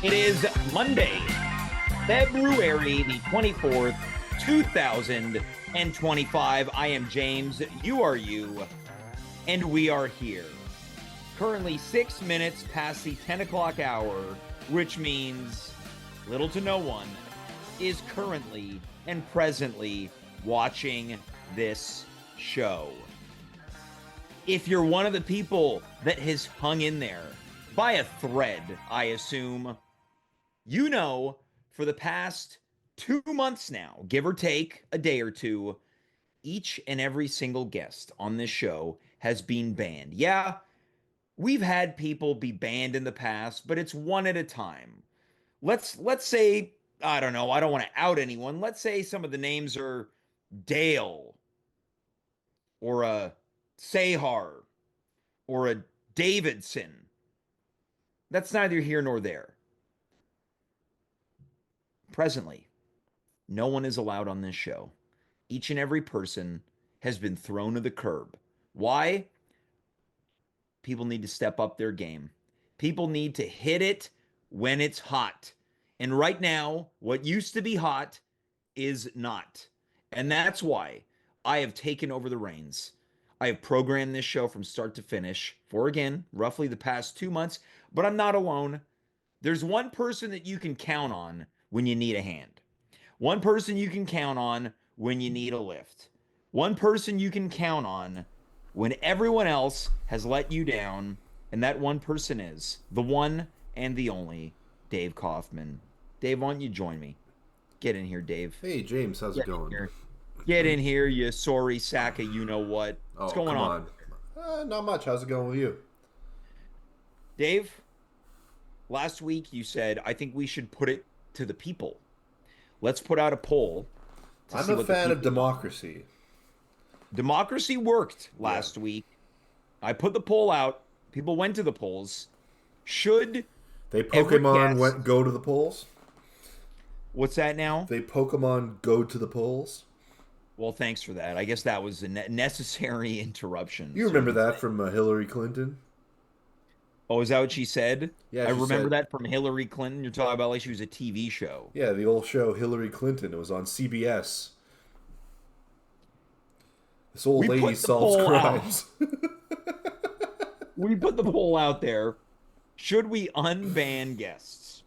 It is Monday, February the 24th, 2025. I am James, you are you, and we are here. Currently 6 minutes past the 10 o'clock hour, which means little to no one is currently and presently watching this show. If you're one of the people that has hung in there by a thread, I assume, you know, for the past 2 months now, give or take a day or two, each and every single guest on this show has been banned. Yeah, we've had people be banned in the past, but it's one at a time. Let's say, I don't know, I don't want to out anyone. Let's say some of the names are Dale or a Sahar or a Davidson. That's neither here nor there. Presently, no one is allowed on this show. Each and every person has been thrown to the curb. Why? People need to step up their game. People need to hit it when it's hot. And right now, what used to be hot is not. And that's why I have taken over the reins. I have programmed this show from start to finish for, again, roughly the past 2 months, but I'm not alone. There's one person that you can count on when you need a hand. One person you can count on when you need a lift. One person you can count on when everyone else has let you down. And that one person is the one and the only Dave Kaufman. Dave, why don't you join me? Get in here, Dave. Hey, James, how's it going? Get in here, you sorry sack of you know what. What's going on? Not much. How's it going with you? Dave, last week you said, I think we should put it to the people. Let's put out a poll. I'm a fan of democracy. Democracy worked last week. I put the poll out. People went to the polls. Should they Pokemon go to the polls? What's that now? They Pokemon go to the polls? Well, thanks for that. I guess that was a necessary interruption. You remember that from Hillary Clinton? Oh, is that what she said? Yeah, I remember that from Hillary Clinton. You're talking about like she was a TV show. Yeah, the old show Hillary Clinton. It was on CBS. This old lady solves crimes. We put the poll out there. Should we unban guests?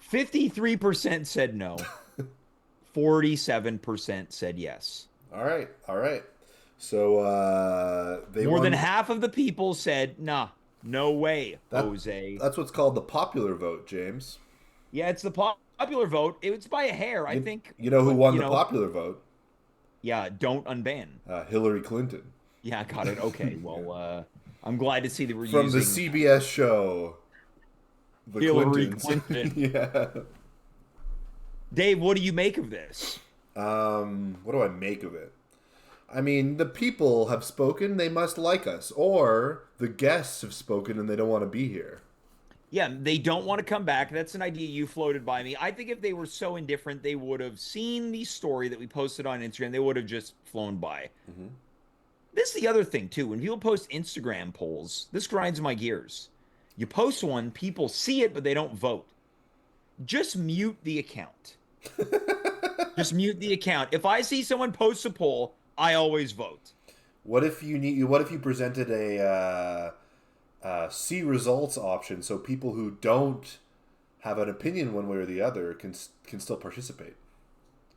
53% said no. 47% said yes. All right. So more than half of the people said, nah, no way, Jose. That's what's called the popular vote, James. Yeah, it's the popular vote. It's by a hair, I think. You know who won the popular vote? Yeah, don't unban. Hillary Clinton. Yeah, got it. Okay, well, I'm glad to see that we're from using... the CBS show, the Hillary Clintons. Clinton. Yeah. Dave, what do you make of this? What do I make of it? I mean, the people have spoken, they must like us. Or the guests have spoken and they don't want to be here. Yeah, they don't want to come back. That's an idea you floated by me. I think if they were so indifferent, they would have seen the story that we posted on Instagram. They would have just flown by. Mm-hmm. This is the other thing, too. When people post Instagram polls, this grinds my gears. You post one, people see it, but they don't vote. Just mute the account. Just mute the account. If I see someone post a poll, I always vote. What if you presented a see results option so people who don't have an opinion one way or the other can still participate?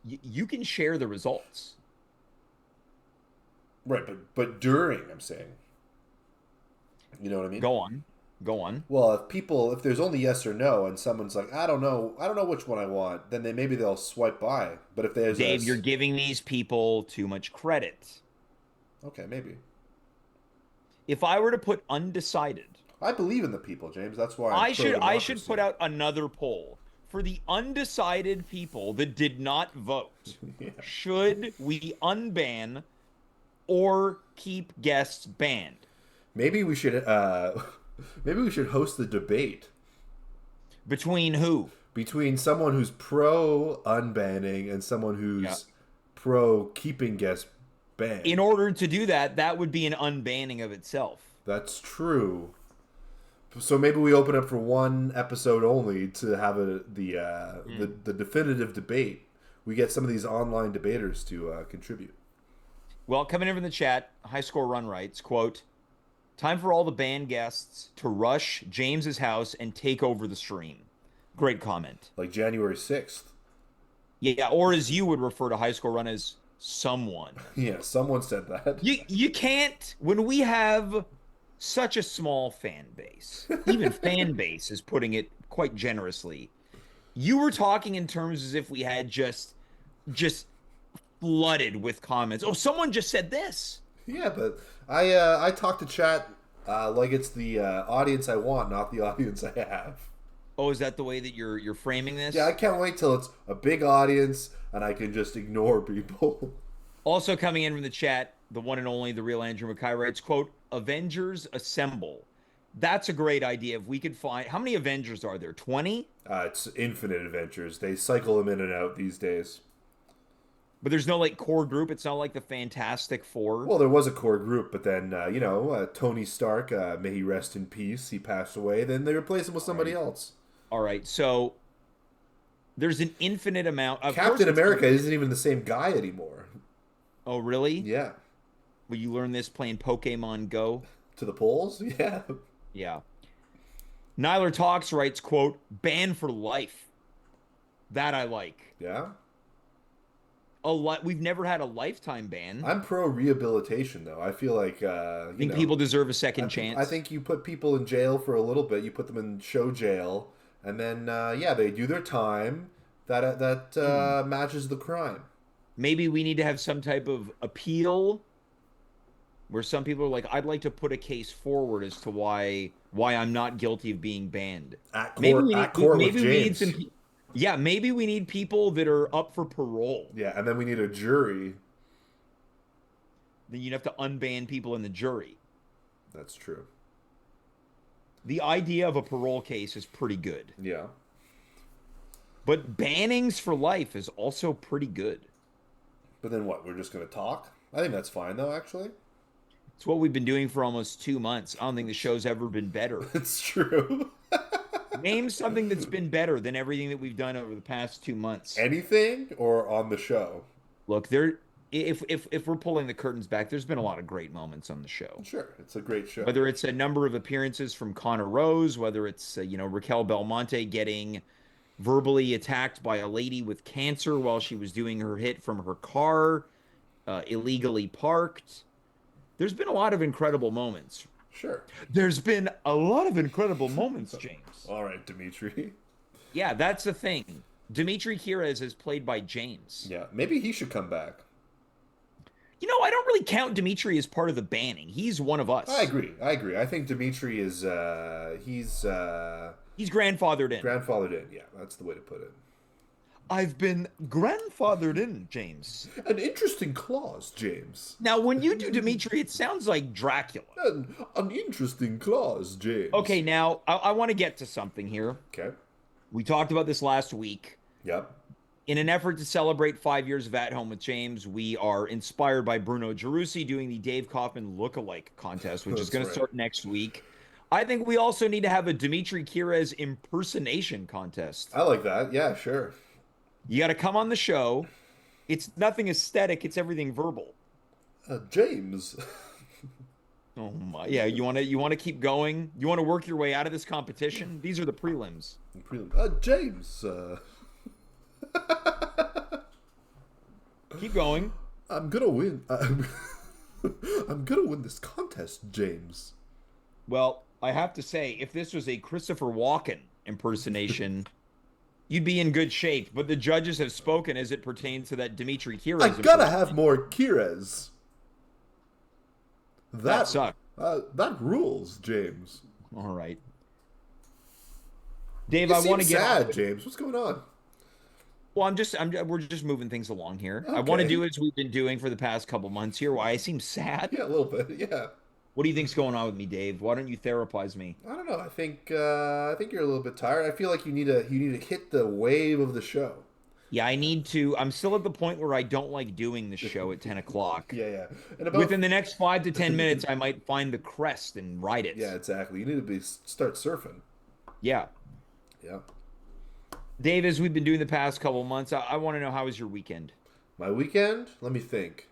You can share the results. Right, but during, I'm saying. You know what I mean? Go on. Well, if there's only yes or no, and someone's like, I don't know which one I want, then maybe they'll swipe by. But if there's Dave, you're giving these people too much credit. Okay, maybe. If I were to put undecided, I believe in the people, James. That's why I should put out another poll for the undecided people that did not vote. Yeah. Should we unban or keep guests banned? Maybe we should host the debate. Between who? Between someone who's pro unbanning and someone who's pro keeping guests banned. In order to do that, that would be an unbanning of itself. That's true. So maybe we open up for one episode only to have the definitive debate. We get some of these online debaters to contribute. Well, coming in from the chat, High Score Run writes, quote, time for all the band guests to rush James's house and take over the stream. Great comment. Like January 6th. Yeah, or as you would refer to High Score Run as someone. Yeah, someone said that. You can't, when we have such a small fan base, even fan base is putting it quite generously. You were talking in terms as if we had just flooded with comments. Oh, someone just said this. Yeah, but I talk to chat like it's the audience I want, not the audience I have. Oh, is that the way that you're framing this? Yeah, I can't wait till it's a big audience and I can just ignore people. Also coming in from the chat, the one and only, the real Andrew McKay writes, quote, Avengers Assemble. That's a great idea. If we could find... How many Avengers are there? 20? It's infinite adventures. They cycle them in and out these days. But there's no, like, core group? It's not like the Fantastic Four? Well, there was a core group, but then, Tony Stark, may he rest in peace, he passed away. Then they replaced him with somebody else. All right, so there's an infinite amount of... Captain America isn't even the same guy anymore. Oh, really? Yeah. Will you learn this playing Pokemon Go? To the polls? Yeah. Yeah. Nyler Talks writes, quote, ban for life. That I like. Yeah? We've never had a lifetime ban. I'm pro rehabilitation, though. I feel like I think people deserve a second chance. I think you put people in jail for a little bit. You put them in show jail, and then they do their time that matches the crime. Maybe we need to have some type of appeal where some people are like, I'd like to put a case forward as to why I'm not guilty of being banned. Maybe we need some. Yeah, maybe we need people that are up for parole. Yeah, and then we need a jury. Then you'd have to unban people in the jury. That's true. The idea of a parole case is pretty good. Yeah. But bannings for life is also pretty good. But then what? We're just going to talk? I think that's fine, though, actually. It's what we've been doing for almost 2 months. I don't think the show's ever been better. It's true. Name something that's been better than everything that we've done over the past 2 months. Anything or on the show? Look, if we're pulling the curtains back, there's been a lot of great moments on the show. Sure, it's a great show. Whether it's a number of appearances from Connor Rose, whether it's Raquel Belmonte getting verbally attacked by a lady with cancer while she was doing her hit from her car, illegally parked. There's been a lot of incredible moments. Sure. There's been a lot of incredible moments, James. All right, Dimitri. Yeah, that's the thing. Dimitri Kirez is played by James. Yeah, maybe he should come back. I don't really count Dimitri as part of the banning. He's one of us. I agree. I think Dimitri is, he's grandfathered in. Grandfathered in, yeah. That's the way to put it. I've been grandfathered in, James. An interesting clause, James. Now, when you do Dimitri, it sounds like Dracula. An interesting clause, James. Okay, now, I want to get to something here. Okay. We talked about this last week. Yep. In an effort to celebrate 5 years of At Home with James, we are inspired by Bruno Gerussi doing the Dave Kaufman Lookalike contest, which is going to start next week. I think we also need to have a Dimitri Kirez impersonation contest. I like that. Yeah, sure. You got to come on the show. It's nothing aesthetic. It's everything verbal. James. Oh my! Yeah, you want to keep going. You want to work your way out of this competition. These are the prelims. James. Keep going. I'm gonna win. I'm gonna win this contest, James. Well, I have to say, if this was a Christopher Walken impersonation, you'd be in good shape. But the judges have spoken as it pertains to that Dimitri Kirez. I gotta have more Kirez. That sucks. That rules, James. All right, Dave. You I want to get sad, James. What's going on? Well, we're just moving things along here. Okay. I want to do as we've been doing for the past couple months here. Why I seem sad? Yeah, a little bit. Yeah. What do you think's going on with me, Dave? Why don't you therapize me? I don't know. I think you're a little bit tired. I feel like you need to hit the wave of the show. Yeah, I need to. I'm still at the point where I don't like doing the show at 10 o'clock. Yeah, yeah. And about Within the next 5 to 10 minutes, I might find the crest and ride yeah, it. exactly. You need to start surfing. Yeah. Yeah. Dave, as we've been doing the past couple of months, I want to know, how was your weekend? My weekend, let me think.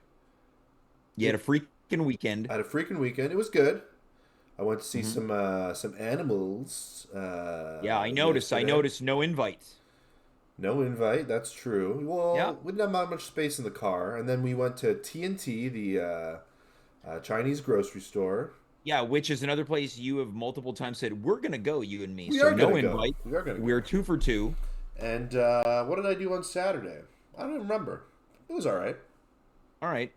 You had a freaking weekend. I had a freaking weekend. It was good. I went to see Hmm. some animals Yeah, I noticed. I yesterday. noticed no invite. No invite. That's true. Yeah. Well, we didn't have that much space in the car, and then we went to T&T, the Chinese grocery store. Yeah, which is another place you have multiple times said, we're going to go, you and me. We So are no gonna go. invite. We are gonna go. We're 2 for 2. And what did I do on Saturday? I don't remember. It was all right. All right.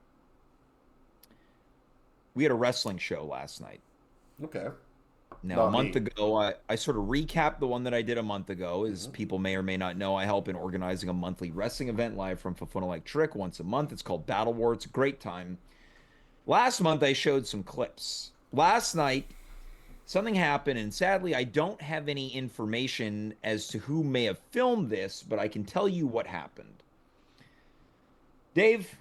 We had a wrestling show last night. Okay. Now, a Not month me. ago, I sort of recapped the one that I did a month ago. As Hmm. people may or may not know, I help in organizing a monthly wrestling event live from Fafuna Electric once a month. It's called Battle War. It's a great time. Last month, I showed some clips. Last night, something happened, and sadly, I don't have any information as to who may have filmed this, but I can tell you what happened. Dave,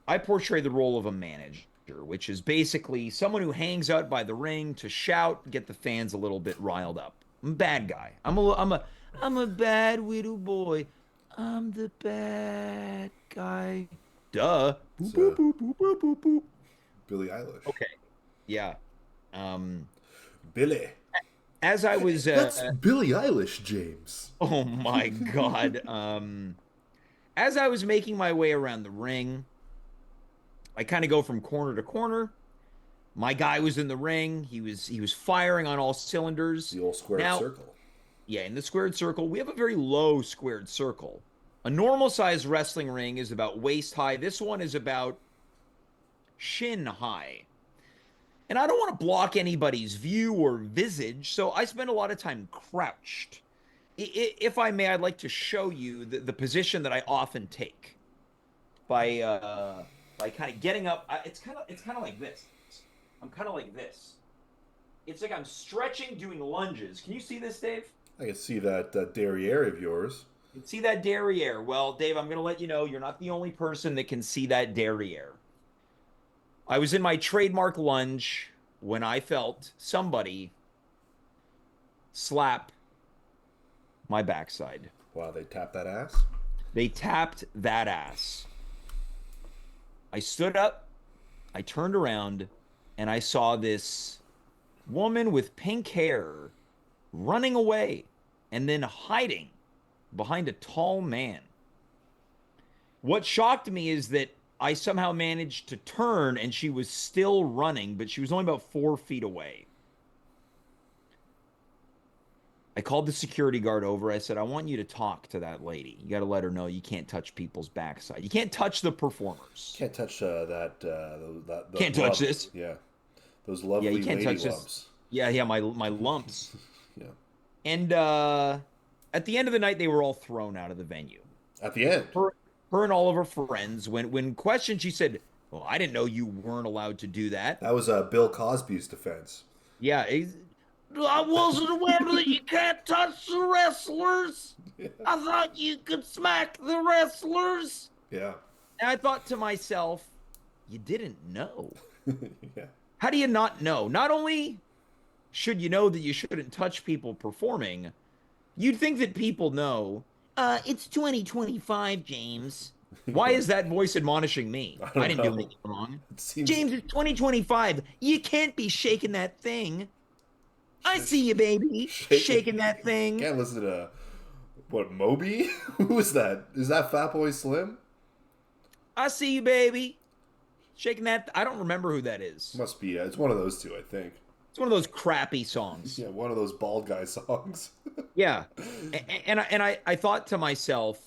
I portray the role of a manager, which is basically someone who hangs out by the ring to shout, get the fans a little bit riled up. I'm a bad guy. I'm a bad little boy. I'm the bad guy. Duh. It's Boop, boop, boop, boop, boop, boop, boop. Billie Eilish. Okay. Yeah. Um, Billie. as I was That's Billie Eilish, James. oh my God. As I was making my way around the ring, I kind of go from corner to corner. My guy was in the ring. He was firing on all cylinders. The old squared Now, circle. yeah, in the squared circle, we have a very low squared circle. A normal size wrestling ring is about waist high. This one is about shin high. And I don't want to block anybody's view or visage, so I spend a lot of time crouched. If I may, I'd like to show you the position that I often take by kind of getting up. It's kind of like this. I'm kind of like this. It's like I'm stretching, doing lunges. Can you see this, Dave? I can see that derriere of yours. You can see that derriere. Well, Dave, I'm going to let you know you're not the only person that can see that derriere. I was in my trademark lunge when I felt somebody slap my backside. Wow, they tapped that ass. They tapped that ass. I stood up, I turned around, and I saw this woman with pink hair running away and then hiding behind a tall man. What shocked me is that I somehow managed to turn and she was still running, but she was only about 4 feet away. I called the security guard over. I said, I want you to talk to that lady. You got to let her know you can't touch people's backside. You can't touch the performers. Can't touch that. Can't touch this. Yeah, those Yeah, lovely you can't lady touch this. lumps. Yeah, my lumps. Yeah. And at the end of the night, they were all thrown out of the venue. At the end. Her and all of her friends, when questioned, she said, well, I didn't know you weren't allowed to do that. That was Bill Cosby's defense. Yeah, I wasn't aware that you can't touch the wrestlers. Yeah. I thought you could smack the wrestlers. Yeah. And I thought to myself, you didn't know. Yeah. How do you not know? Not only should you know that you shouldn't touch people performing, you'd think that people know, it's 2025, James. Why is that voice admonishing me? I didn't do anything wrong. James, it's 2025. You can't be shaking that thing. I see you, baby. Shaking that thing. Can't listen to what, Moby? Who is that? Is that Fatboy Slim? I see you, baby. Shaking that. I don't remember who that is. Must be. It's one of those two, I think. It's one of those crappy songs. Yeah, one of those bald guy songs. Yeah. And I thought to myself,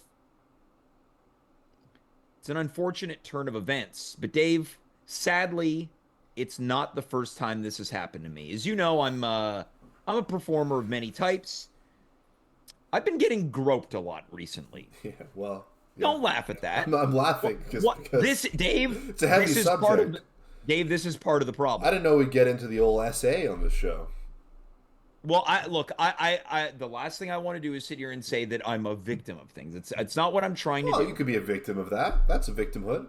it's an unfortunate turn of events. But Dave, sadly, it's not the first time this has happened to me. As you know, I'm a performer of many types. I've been getting groped a lot recently. Yeah, well. Yeah. Don't laugh at that. I'm laughing because this, Dave. It's a heavy this is subject. Part of Dave, this is part of the problem. I didn't know we'd get into the old essay on the show. Well, I the last thing I want to do is sit here and say that I'm a victim of things. It's not what I'm trying to Well, you do. could be a victim of that. That's a victimhood.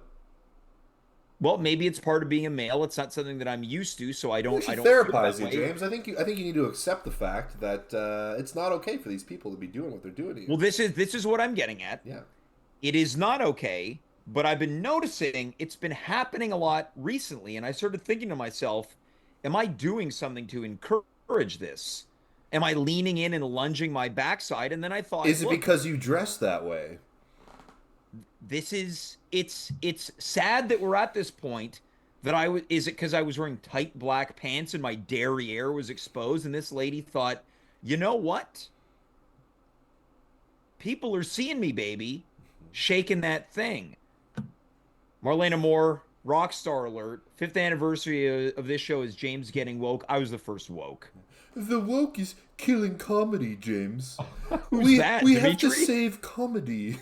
Well, maybe it's part of being a male. It's not something that I'm used to, so I think we I should don't feel that therapize you, way. James. I think you need to accept the fact that it's not okay for these people to be doing what they're doing to you. Well, this is what I'm getting at. Yeah. It is not okay, but I've been noticing it's been happening a lot recently, and I started thinking to myself, am I doing something to encourage this? Am I leaning in and lunging my backside? And then I thought, Is it look, because you dress that way? this is it's sad that we're at this point that I was is it because I was wearing tight black pants and my derriere was exposed and this lady thought, you know what? People are seeing me, baby, shaking that thing. Marlena Moore, rock star alert. Fifth anniversary of this show is James getting woke. I was the first woke. The woke is killing comedy, James. Who's that, We have to Dimitri? save comedy.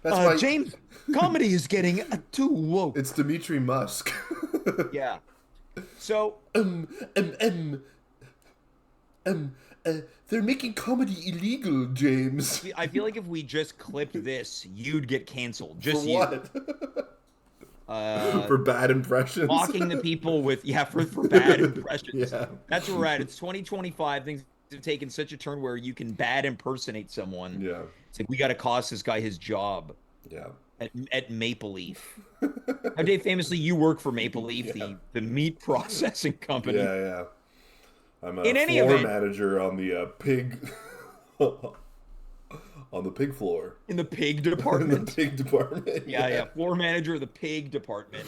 That's why James, comedy is getting too woke. it's Dimitri Musk. Yeah. So um, um, um, um, they're making comedy illegal, James. I feel like if we just clipped this, you'd get canceled. For Just you. what? Uh, For bad impressions. mocking the people with for bad impressions. Yeah. That's where we're at. It's 2025. Things have taken such a turn where you can bad impersonate someone. Yeah. It's like we got to cost this guy his job Yeah. at Maple Leaf. Now, Dave, famously, you work for Maple Leaf, Yeah. the meat processing company. Yeah, yeah. I'm a In any floor event- manager on the pig on the pig floor. In the pig In department. the pig department. Yeah. Floor manager of the pig department.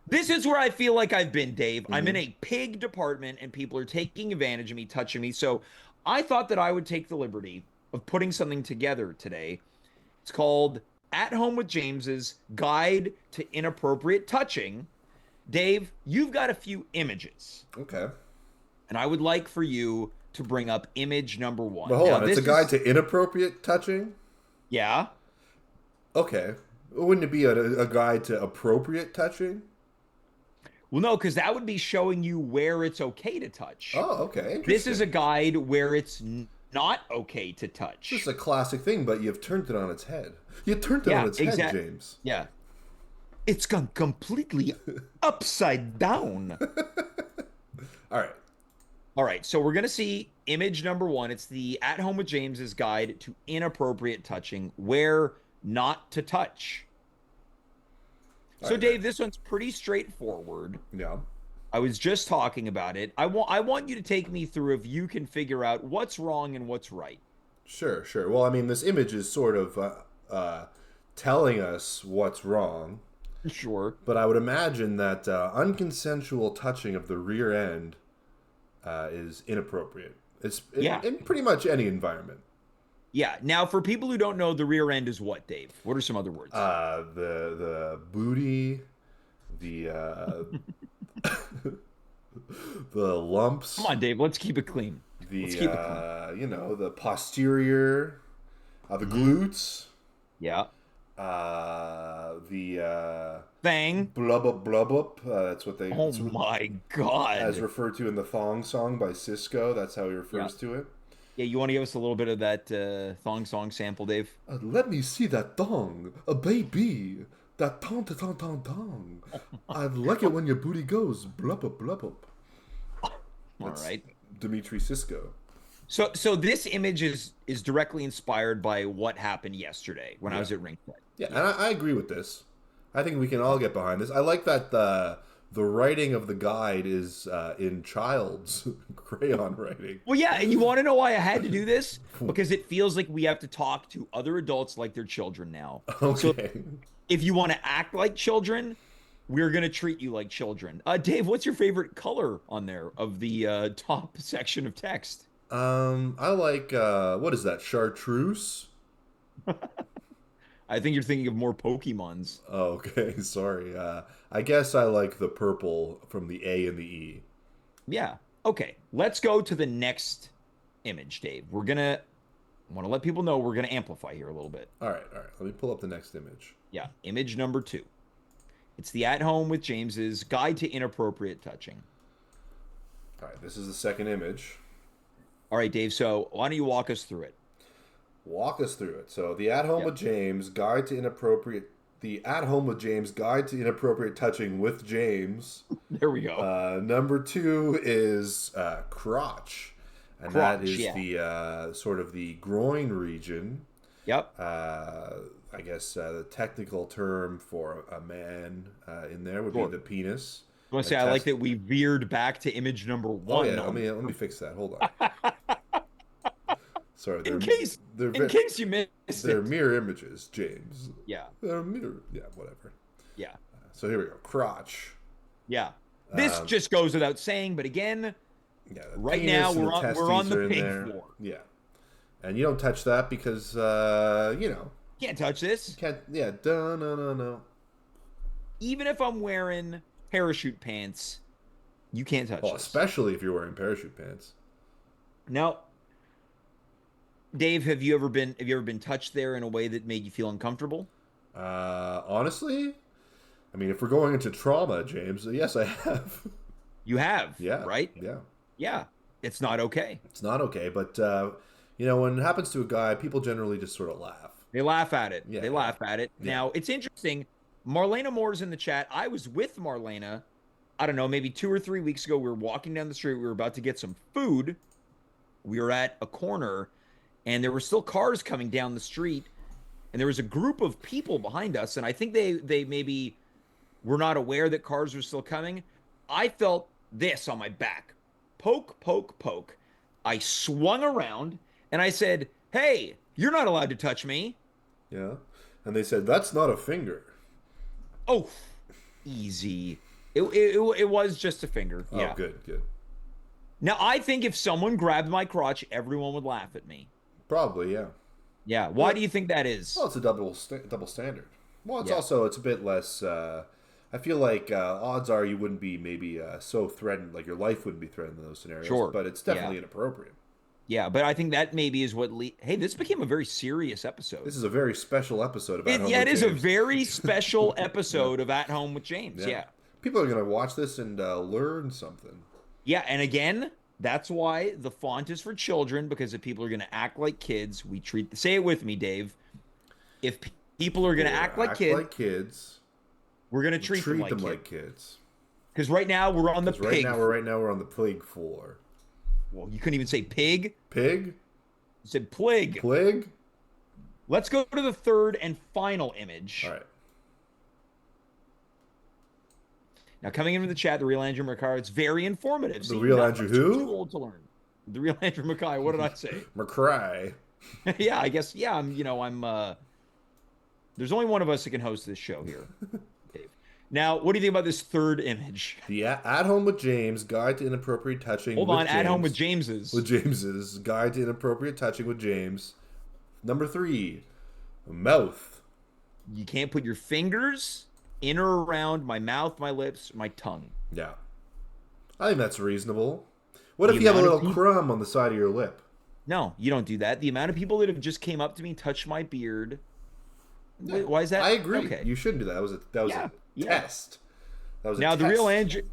This is where I feel like I've been, Dave. I'm in a pig department and people are taking advantage of me, touching me. So I thought that I would take the liberty of putting something together today. It's called At Home with James's Guide to Inappropriate Touching. Dave, you've got a few images, Okay. and I would like for you to bring up image number one. But hold Now, on, it's a this guide is- to inappropriate touching? Yeah. Okay. Wouldn't it be a guide to appropriate touching? Well, no, because that would be showing you where it's okay to touch. Oh, okay. This is a Interesting. guide where it's not okay to touch. This is a classic thing, but you've turned it on its head. You turned it Yeah, on its head, exact- James. Yeah. It's gone completely upside down. All right. All right, so we're going to see image number one. It's the At Home with James's Guide to Inappropriate Touching, where not to touch. So, right. Dave, this one's pretty straightforward. Yeah. I was just talking about it. I want you to take me through if you can figure out what's wrong and what's right. Sure, sure. Well, I mean, this image is sort of telling us what's wrong, Sure. but I would imagine that unconsensual touching of the rear end is inappropriate. It's Yeah. in pretty much any environment. Yeah. Now, for people who don't know, the rear end is what, Dave? What are some other words? The booty, the the lumps, Come on, Dave. Let's keep it clean. the Let's keep it clean. you know, the posterior, the glutes, Yeah. the Thing. blub up blub up. That's what they. Oh that's what- my God. as referred to in the Thong Song by Cisco. That's how he refers Yeah. to it. Yeah, you want to give us a little bit of that thong song sample, Dave? Let me see that thong, a baby. That thong, ta thong, thong, thong. I like it when your booty goes blub up, blub up. All right. Dimitri Cisco. So this image is directly inspired by what happened yesterday when I was at ringside. Yeah, and I agree with this. I think we can all get behind this. I like that the writing of the guide is in child's crayon writing. Well, yeah, and you want to know why I had to do this? Because it feels like we have to talk to other adults like they're children now. So Okay. if you want to act like children, we're going to treat you like children. Dave, what's your favorite color on there of the top section of text? I like what is that? Chartreuse? I think you're thinking of more Pokemons. Oh, okay, sorry. I guess I like the purple from the A and the E. Yeah. Okay. Let's go to the next image, Dave. I want to let people know we're going to amplify here a little bit. All right. Let me pull up the next image. Yeah. Image number 2. It's the At Home with James's Guide to Inappropriate Touching. All right, this is the second image. All right, Dave. So why don't you walk us through it? Walk us through it. So the At Home Yep. with James Guide to Inappropriate. The At Home with James Guide to Inappropriate Touching with James. There we go. Number two is crotch, and that Crotch. is Yeah. the sort of the groin region. Yep. I guess the technical term for a man in there would Sure. be the penis. I want to say I like that we veered back to image number Oh one. yeah, let me fix that. Hold on. Sorry, In case you missed they're it. mirror images, James. Yeah. They're mirror. Yeah, whatever. Yeah. So here we go. Crotch. Yeah. This just goes without saying, but again, Yeah. right now we're on the pig there. floor. Yeah. And you don't touch that because you know. Can't touch this. Can't. Yeah. No. Even if I'm wearing parachute pants, you can't touch Well, this. especially if you're wearing parachute pants. Now, Dave, have you ever been touched there in a way that made you feel uncomfortable? Honestly, I mean, if we're going into trauma, James, yes, I have. You have, Yeah. right? Yeah. Yeah. It's not okay. It's not okay, but you know, when it happens to a guy, people generally just sort of laugh. They laugh at it. Yeah, They laugh at it. Yeah. Now, it's interesting. Marlena Moore's in the chat. I was with Marlena, I don't know, maybe 2 or 3 weeks ago. We were walking down the street. We were about to get some food. We were at a corner, and there were still cars coming down the street, and there was a group of people behind us, and I think they maybe were not aware that cars were still coming. I felt this on my back. Poke, poke, poke. I swung around, and I said, "Hey, you're not allowed to touch me." Yeah. And they said, that's not a finger. Oh, easy. It was just a finger. Oh, Yeah. good. Now, I think if someone grabbed my crotch, everyone would laugh at me. Probably, yeah. Yeah. Why do you think that is? Well, it's a double standard. Well, it's Yeah. also, it's a bit less, I feel like odds are you wouldn't be maybe so threatened, like your life wouldn't be threatened in those scenarios. Sure. But it's definitely Yeah. inappropriate. Yeah, but I think that maybe is what. Hey, this became a very serious episode. This is a very special episode of At Home Yeah, with it is a James. very special episode of At Home with James. Yeah. People are going to watch this and learn something. Yeah, and again, that's why the font is for children, because if people are going to act like kids, we treat. Say it with me, Dave. If people are going to act like kids, we're going to treat them like kids. Because right now we're on the pig. Right now we're on the pig floor. Well, you couldn't even say pig. Pig? You said plig. Plig? Let's go to the third and final image. All right. Now, coming into the chat, the real Andrew McCarr, it's very informative. The real Andrew who? Too old to learn. The real Andrew McCarr. What did I say? McCray. Yeah, I guess. Yeah, I'm. There's only one of us that can host this show here, Dave. Now, what do you think about this third image? The At Home with James Guide to Inappropriate Touching. Hold on, At Home with James's. With James's Guide to Inappropriate Touching with James. Number 3, mouth. You can't put your fingers in or around my mouth, my lips, my tongue. Yeah, I think that's reasonable. What if you have a little crumb on the side of your lip? No, you don't do that. The amount of people that have just came up to me, touched my beard. Why is that? I agree. Okay. You shouldn't do that. That was a test. That was now a test.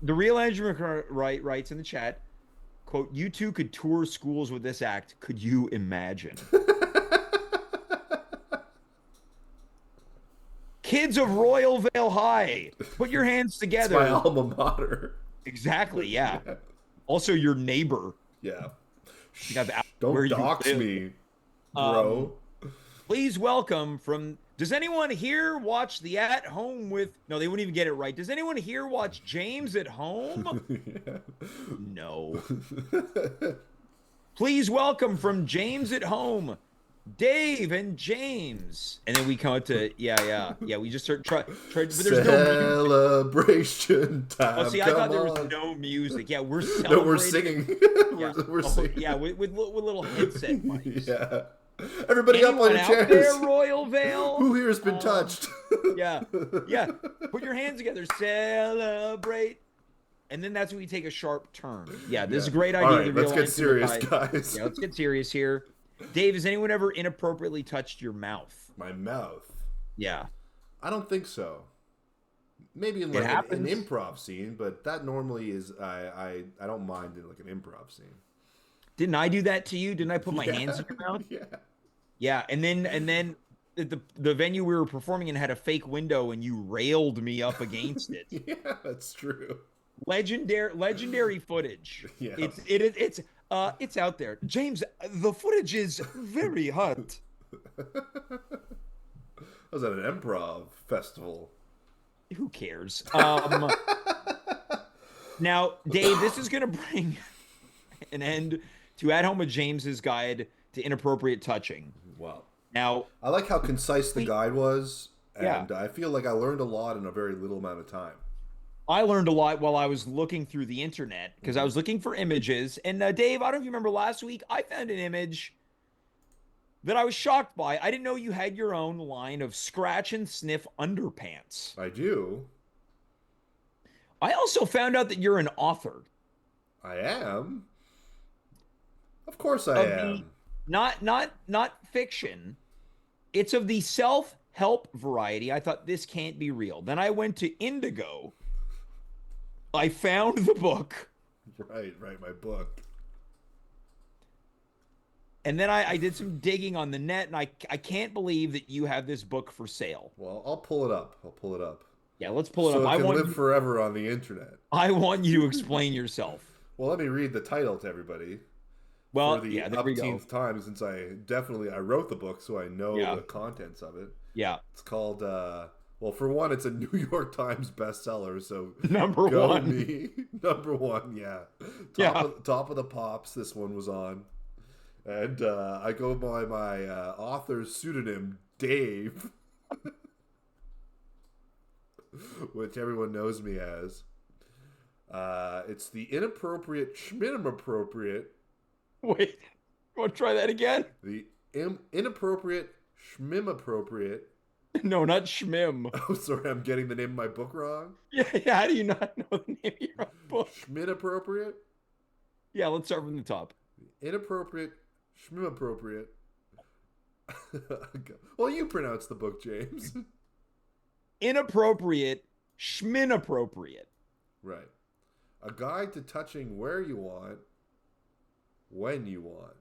the real Andrew McCarr writes in the chat, quote, "You two could tour schools with this act. Could you imagine?" Kids of Royal Vale High, put your hands together. It's my alma mater. Exactly. Yeah. Also, your neighbor. Yeah. Don't dox me, bro. Please welcome from. Does anyone here watch the At Home with? No, they wouldn't even get it right. Does anyone here watch James at Home? Yeah. No. Please welcome from James at Home, Dave and James. And then we come up to yeah. We just start try but there's celebration time. Oh, see, I thought there was no music. Yeah, we're celebrating. No, we're singing. Yeah. we're singing. Yeah, with little headset mics. Yeah. Everybody Anyone up on your out chairs. there, Royal Vale? Who here has been touched? Yeah. Put your hands together. Celebrate. And then that's when we take a sharp turn. Yeah, this is a great idea. All right, let's get serious, guys. Yeah, let's get serious here. Dave, has anyone ever inappropriately touched your mouth? My mouth. Yeah. I don't think so. Maybe in like an improv scene, but that normally is I don't mind in like an improv scene. Didn't I do that to you? Didn't I put my hands Yeah, in your mouth? yeah, Yeah, and then the venue we were performing in had a fake window, and you railed me up against it. yeah. That's true. Legendary footage. Yeah. It's out there. James, the footage is very hot. I was at an improv festival. Who cares? Now, Dave, this is going to bring an end to At Home with James's guide to inappropriate touching. Wow. Now, I like how concise the guide was, yeah, and I feel like I learned a lot in a very little amount of time. I learned a lot while I was looking through the internet because I was looking for images. And Dave, I don't know if you remember last week, I found an image that I was shocked by. I didn't know you had your own line of scratch and sniff underpants. I do. I also found out that you're an author I am. Of course I of the am. not fiction. It's of the self-help variety. I thought this can't be real. Then I went to Indigo. I found the book. Right, my book. And then I did some digging on the net, and I can't believe that you have this book for sale. Well, I'll pull it up. I'll pull it up. Yeah, let's pull it So up. it can live forever on the internet. I want you to explain yourself. Well, let me read the title to everybody. Well, For the yeah, there we go. upteenth time, since I wrote the book, so I know Yeah. the contents of it. Yeah, It's called, well, for one, it's a New York Times bestseller, so number go one. me. Number one, yeah. Yeah. Top of the pops, this one was on. And I go by my author's pseudonym, Dave, which everyone knows me as. It's the inappropriate schminappropriate. Wait, you want to try that again? The inappropriate schmimappropriate. No, not Schmim. Oh, sorry, I'm getting the name of my book wrong. Yeah, how do you not know the name of your own book? Schminappropriate? Yeah, let's start from the top. Inappropriate schmimappropriate. Well, you pronounce the book, James. Inappropriate, schminappropriate. Right. A guide to touching where you want, when you want.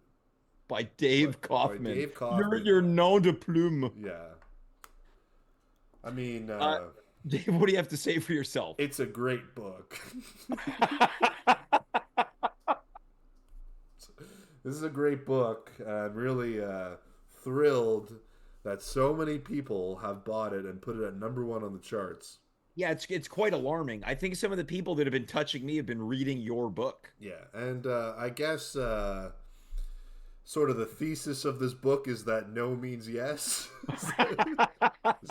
By Dave Kaufman. By Dave Kaufman. Your nom de plume. Yeah. I mean, Dave, what do you have to say for yourself? it's a great book. This is a great book. I'm really thrilled that so many people have bought it and put it at number one on the charts. Yeah, it's quite alarming. I think some of the people that have been touching me have been reading your book. Yeah, and I guess sort of the thesis of this book is that no means yes. Is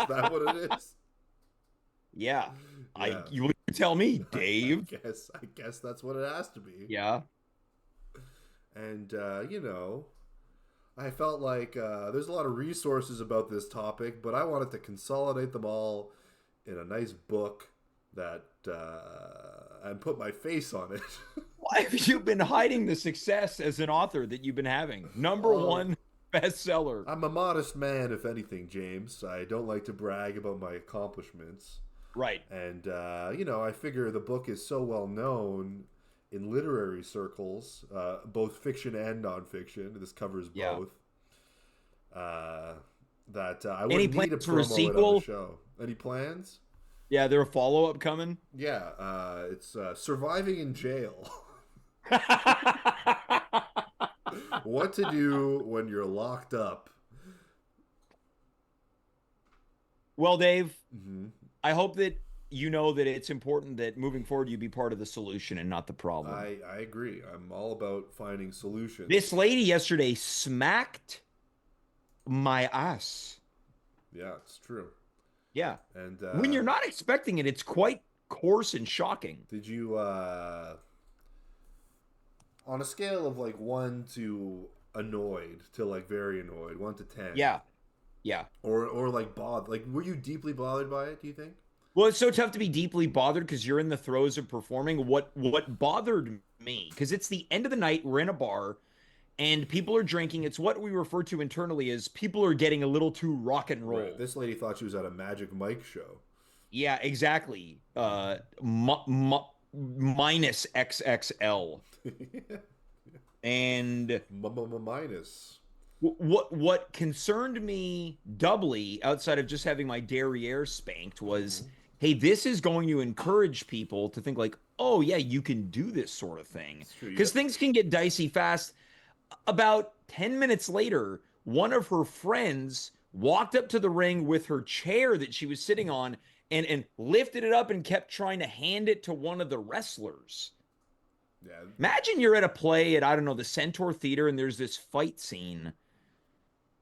that what it is? Yeah. Yeah. You tell me, Dave. I guess that's what it has to be. Yeah. And you know, I felt like there's a lot of resources about this topic, but I wanted to consolidate them all in a nice book that and put my face on it. Why have you been hiding the success as an author that you've been having? Number one bestseller. I'm a modest man, if anything, James. I don't like to brag about my accomplishments. Right. And, you know, I figure the book is so well known in literary circles, both fiction and nonfiction. This covers both. That I wouldn't need to promo it on the show. Any plans? Yeah, there a follow-up coming? Yeah, it's Surviving in Jail. What to do when you're locked up. Well, Dave, I hope that you know that it's important that moving forward you be part of the solution and not the problem. I agree. I'm all about finding solutions. This lady yesterday smacked my ass. Yeah, it's true. Yeah. And when you're not expecting it, it's quite coarse and shocking. Did you on a scale of like 1 to annoyed to like very annoyed, 1 to 10? Yeah. Yeah. Or like bothered. Like, were you deeply bothered by it, do you think? Well, it's so tough to be deeply bothered because you're in the throes of performing. What bothered me, because it's the end of the night, we're in a bar, and people are drinking. It's what we refer to internally as people are getting a little too rock and roll. Right. This lady thought she was at a Magic Mike show. Yeah, exactly. Minus XXL. And Minus. what concerned me doubly, outside of just having my derriere spanked, was, Mm-hmm. hey, this is going to encourage people to think like, oh yeah, you can do this sort of thing, It's true. because things can get dicey fast. About 10 minutes later, one of her friends walked up to the ring with her chair that she was sitting on, and lifted it up and kept trying to hand it to one of the wrestlers. Yeah. Imagine you're at a play at, I don't know, the Centaur Theater, and there's this fight scene.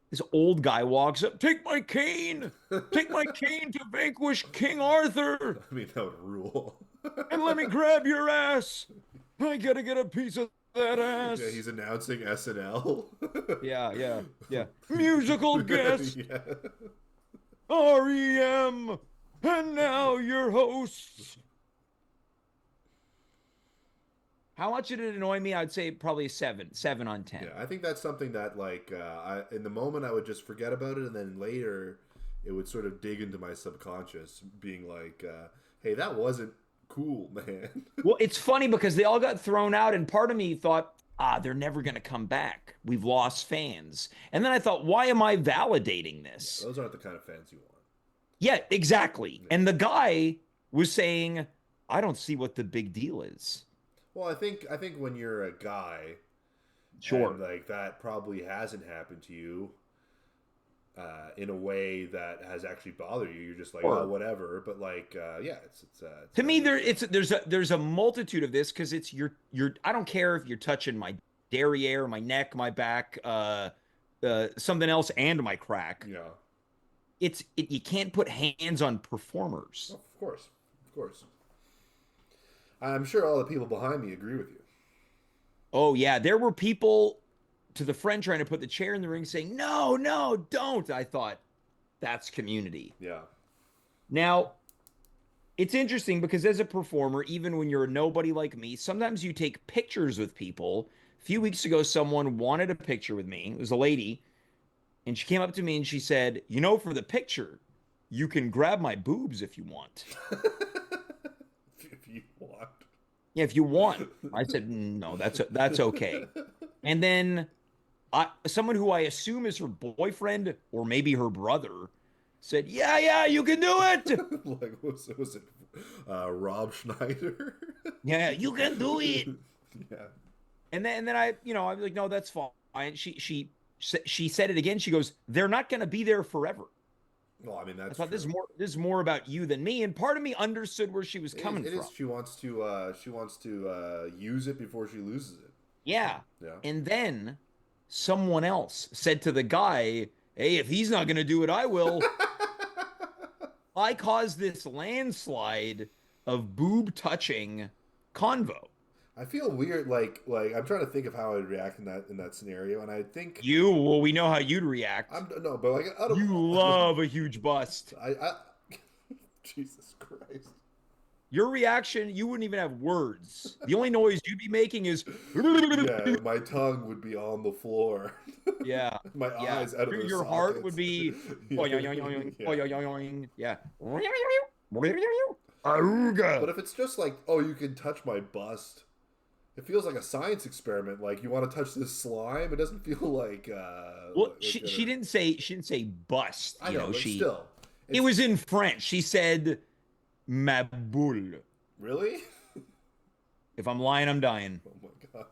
This old guy walks up, take my cane! Take my cane to vanquish King Arthur! I mean, that would rule. And let me grab your ass! I gotta get a piece of that Yeah, ass! he's announcing SNL. Yeah, yeah, yeah. Musical guest, Yeah. REM! And now your hosts. How much did it annoy me? I'd say probably a 7 on 10. Yeah, I think that's something that, like, in the moment I would just forget about it, and then later it would sort of dig into my subconscious, being like, "Hey, that wasn't cool, man." Well, it's funny because they all got thrown out, and part of me thought, they're never going to come back. We've lost fans. And then I thought, why am I validating this? Those aren't the kind of fans you want. Yeah, exactly. Yeah. And the guy was saying, I don't see what the big deal is. Well, I think when you're a guy, Sure. and like that probably hasn't happened to you in a way that has actually bothered you. You're just like, Sure. oh, whatever. But like, yeah, it's To me, there's a multitude of this, because it's your I don't care if you're touching my derriere, my neck, my back, something else, and my crack. yeah, You can't put hands on performers. of course, of course. I'm sure all the people behind me agree with you. Oh yeah, there were people to the friend trying to put the chair in the ring saying, "No, no, don't." I thought, that's community. Yeah, Now, it's interesting because as a performer, even when you're a nobody like me, sometimes you take pictures with people. A few weeks ago, someone wanted a picture with me. It was a lady, and she came up to me and she said, for the picture, you can grab my boobs if you want. if you want. Yeah, if you want. I said, no, that's okay. And then someone who I assume is her boyfriend or maybe her brother said, yeah, yeah, you can do it. Like, was it Rob Schneider? Yeah, you can do it. Yeah. And then I was like, no, that's fine. She said it again. She goes, they're not going to be there forever. Well, I mean, I that's thought true. this is more about you than me. And part of me understood where she was coming It from. is. She wants to use it before she loses it. Yeah. Yeah. And then someone else said to the guy, hey, if he's not going to do it, I will. I caused this landslide of boob touching convo. I feel weird. Like I'm trying to think of how I'd react in that scenario, and I think We know how you'd react. no, but like out of, You love a huge bust. I Jesus Christ. Your reaction, you wouldn't even have words. The only noise you'd be making is Yeah, my tongue would be on the floor. yeah. My Yeah. eyes out of their Your heart sockets. would be Yeah. yeah. But if it's just like, oh, you can touch my bust, it feels like a science experiment. Like, you want to touch this slime? It doesn't feel like. Well, she didn't say bust. I know, but still. It was in French. She said ma boule. Really? If I'm lying, I'm dying. Oh my gosh.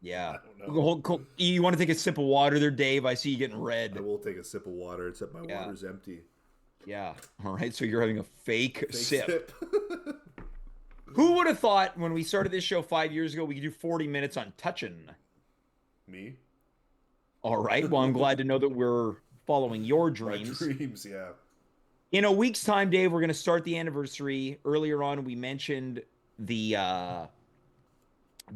Yeah. I don't know. You want to take a sip of water there, Dave? I see you getting I red. will take a sip of water, except my water's empty. Yeah. All right. So you're having a fake sip. Sip. Who would have thought when we started this show 5 years ago we could do 40 minutes on touching? Me? All right. Well, I'm glad to know that we're following your My dreams. dreams, yeah. In a week's time, Dave, we're going to start the anniversary. Earlier on, we mentioned the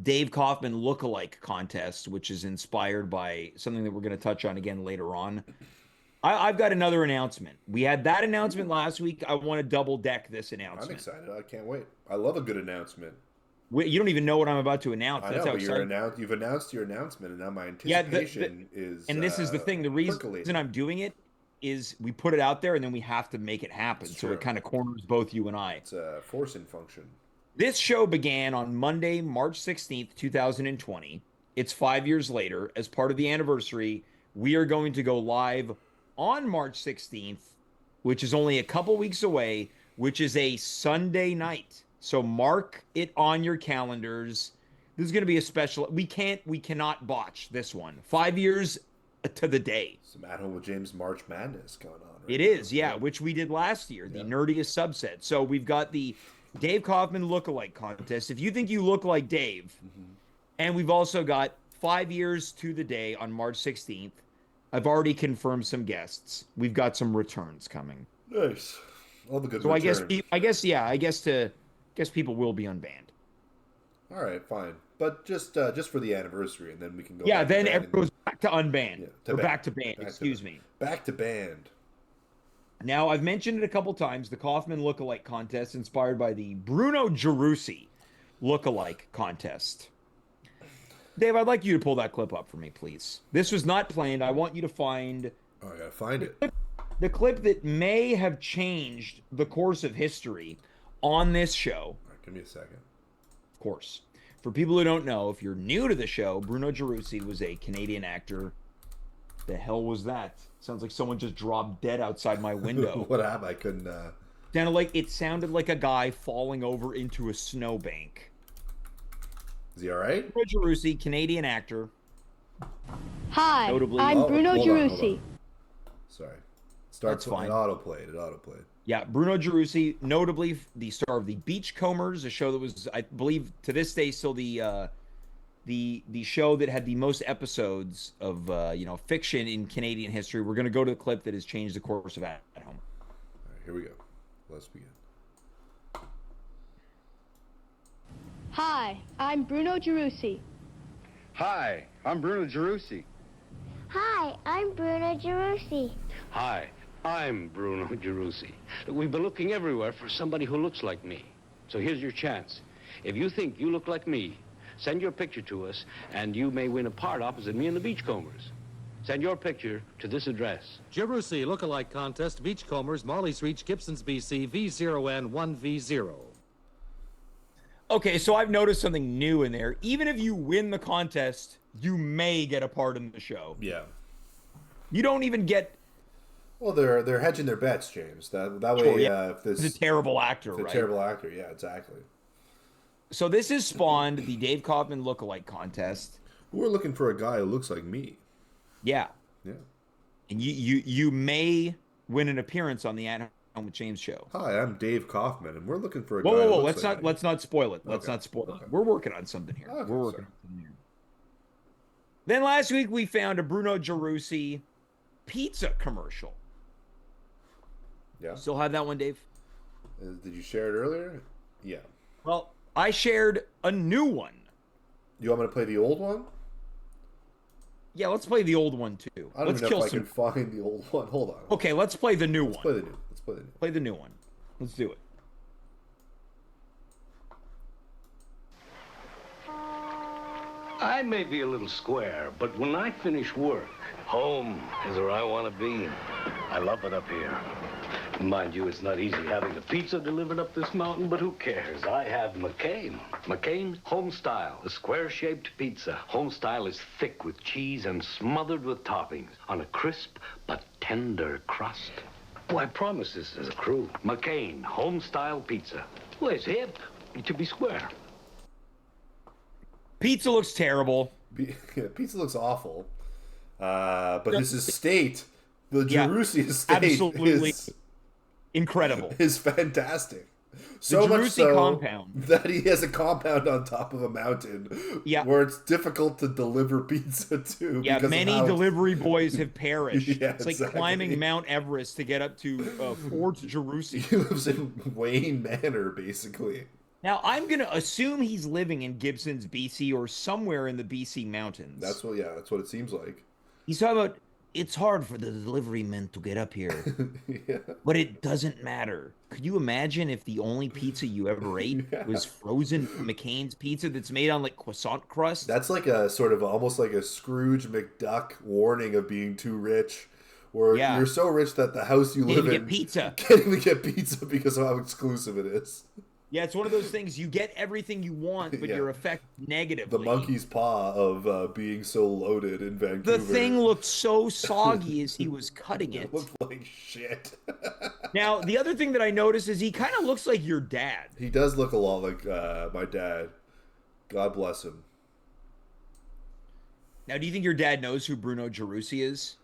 Dave Kaufman lookalike contest, which is inspired by something that we're going to touch on again later on. I've got another announcement. We had that announcement last week. I want to double deck this announcement. I'm excited. I can't wait. I love a good announcement. You don't even know what I'm about to announce. I That's know, how but you've announced your announcement, and now my anticipation is. And this is the thing. The reason I'm doing it is we put it out there, and then we have to make it happen. So it kind of corners both you and I. It's a forcing function. This show began on Monday, March 16th, 2020, It's 5 years later. As part of the anniversary, we are going to go live on March 16th, which is only a couple weeks away, which is a Sunday night. So mark it on your calendars. This is going to be a special. We cannot botch this one. 5 years to the day. Some At Home with James March Madness going on. It is, yeah, which we did last year, the nerdiest subset. So we've got the Dave Kaufman lookalike contest. If you think you look like Dave, and we've also got 5 years to the day on March 16th. I've already confirmed some guests. We've got some returns coming. Nice. All the good so returns. I guess people will be unbanned. All right, fine. But just for the anniversary, and then we can go. Yeah, then it goes back to unbanned. Or back to banned, excuse me. Back to banned. Now, I've mentioned it a couple times, the Kaufman lookalike contest inspired by the Bruno Gerussi lookalike contest. Dave, I'd like you to pull that clip up for me, please. This was not planned. I want you to find... Oh, I gotta find it. The clip that may have changed the course of history on this show. All right, give me a second. Of course. For people who don't know, if you're new to the show, Bruno Gerussi was a Canadian actor. The hell was that? Sounds like someone just dropped dead outside my window. What happened? I couldn't... It sounded like a guy falling over into a snowbank. Is he all right? Bruno Gerussi, Canadian actor. Hi, Notably, I'm Bruno Gerussi. Sorry. That's fine. It autoplayed. Yeah, Bruno Gerussi, notably the star of The Beachcombers, a show that was, I believe, to this day still the show that had the most episodes of fiction in Canadian history. We're going to go to the clip that has changed the course of At Home. All right, here we go. Let's begin. Hi, I'm Bruno Gerussi. Hi, I'm Bruno Gerussi. Hi, I'm Bruno Gerussi. Hi, I'm Bruno Gerussi. We've been looking everywhere for somebody who looks like me. So here's your chance. If you think you look like me, send your picture to us, and you may win a part opposite me in the Beachcombers. Send your picture to this address. Gerussi Lookalike Contest, Beachcombers, Molly's Reach, Gibsons, BC, V0N1V0. Okay, so I've noticed something new in there. Even if you win the contest, you may get a part in the show. Yeah. You don't even get... Well, they're hedging their bets, James. That way, Sure, yeah. if this... He's a terrible actor, right? A terrible actor, yeah, exactly. So this has spawned the Dave Kaufman lookalike contest. We're looking for a guy who looks like me. Yeah. Yeah. And you may win an appearance on the At Home with James show. Hi, I'm Dave Kaufman, and we're looking for a guy. Whoa! Let's not spoil it. Let's Okay. not spoil Okay. it. We're working on something here. Okay, We're working sorry. on something here. Then last week we found a Bruno Gerussi pizza commercial. Yeah. Still have that one, Dave? Did you share it earlier? Yeah. Well, I shared a new one. You want me to play the old one? Yeah, let's play the old one too. I don't Let's even know kill if I some. can find the old one. Hold on. Okay, let's play the new Let's one. play the new. Let's play the new. Play the new one. Let's do it. I may be a little square, but when I finish work, home is where I want to be. I love it up here. Mind you, it's not easy having a pizza delivered up this mountain, but who cares? I have McCain. McCain Home Style, a square-shaped pizza. Home Style is thick with cheese and smothered with toppings on a crisp but tender crust. Oh, I promise this as a crew. McCain Home Style Pizza. Well, it's hip to be square. Pizza looks terrible. Pizza looks awful. But his estate, the Gerussi estate, absolutely is incredible. Is fantastic. So the much Gerussi so compound. that he has a compound on top of a mountain where it's difficult to deliver pizza to. Yeah, many delivery boys have perished. Yeah, it's like exactly. climbing Mount Everest to get up to Fort Gerussi. He lives in Wayne Manor, basically. Now, I'm going to assume he's living in Gibsons, BC, or somewhere in the BC mountains. That's what it seems like. He's talking about, it's hard for the delivery men to get up here, but it doesn't matter. Could you imagine if the only pizza you ever ate was frozen McCain's pizza that's made on like croissant crust? That's like a sort of almost like a Scrooge McDuck warning of being too rich. Where you're so rich that the house you live in pizza. can't even get pizza because of how exclusive it is. Yeah, it's one of those things. You get everything you want, but Yeah. you're affected negatively. The monkey's paw of being so loaded in Vancouver. The thing looked so soggy as he was cutting it. It looked like shit. Now, the other thing that I noticed is he kind of looks like your dad. He does look a lot like my dad. God bless him. Now, do you think your dad knows who Bruno Gerussi is?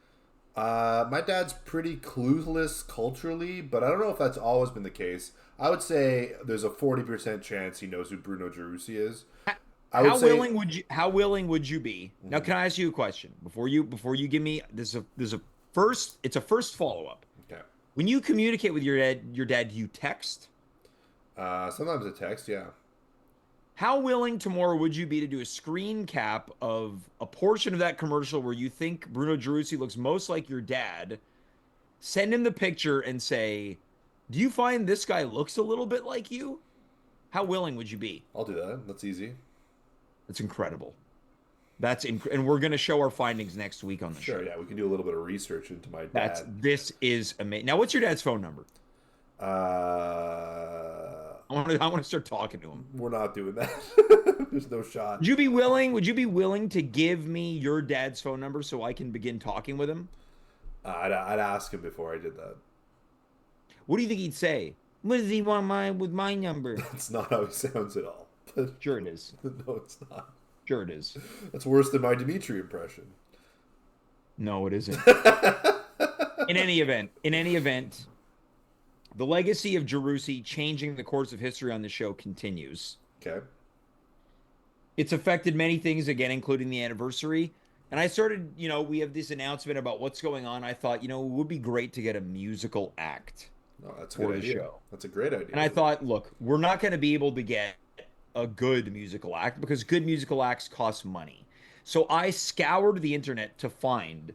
My dad's pretty clueless culturally, but I don't know if that's always been the case. I would say there's a 40% chance he knows who Bruno Gerussi is. How willing would you be? Now, can I ask you a question before you give me this? It's a first follow up. Okay. When you communicate with your dad, do you text? Sometimes a text, yeah. How willing tomorrow would you be to do a screen cap of a portion of that commercial where you think Bruno Gerussi looks most like your dad? Send him the picture and say, "Do you find this guy looks a little bit like you?" How willing would you be? I'll do that. That's easy. That's incredible. And we're going to show our findings next week on the show. Sure, yeah. We can do a little bit of research into my dad. This is amazing. Now, what's your dad's phone number? I want to start talking to him. We're not doing that. There's no shot. Would you be willing to give me your dad's phone number so I can begin talking with him? I'd ask him before I did that. What do you think he'd say? What does he want with my number? That's not how he sounds at all. Sure it is. No, it's not. Sure it is. That's worse than my Dimitri impression. No, it isn't. In any event, the legacy of Gerussi changing the course of history on the show continues. Okay. It's affected many things, again, including the anniversary. And I started, we have this announcement about what's going on. I thought, it would be great to get a musical act That's a for good the idea. show. That's a great idea. And I thought, look, we're not going to be able to get a good musical act because good musical acts cost money. So I scoured the internet to find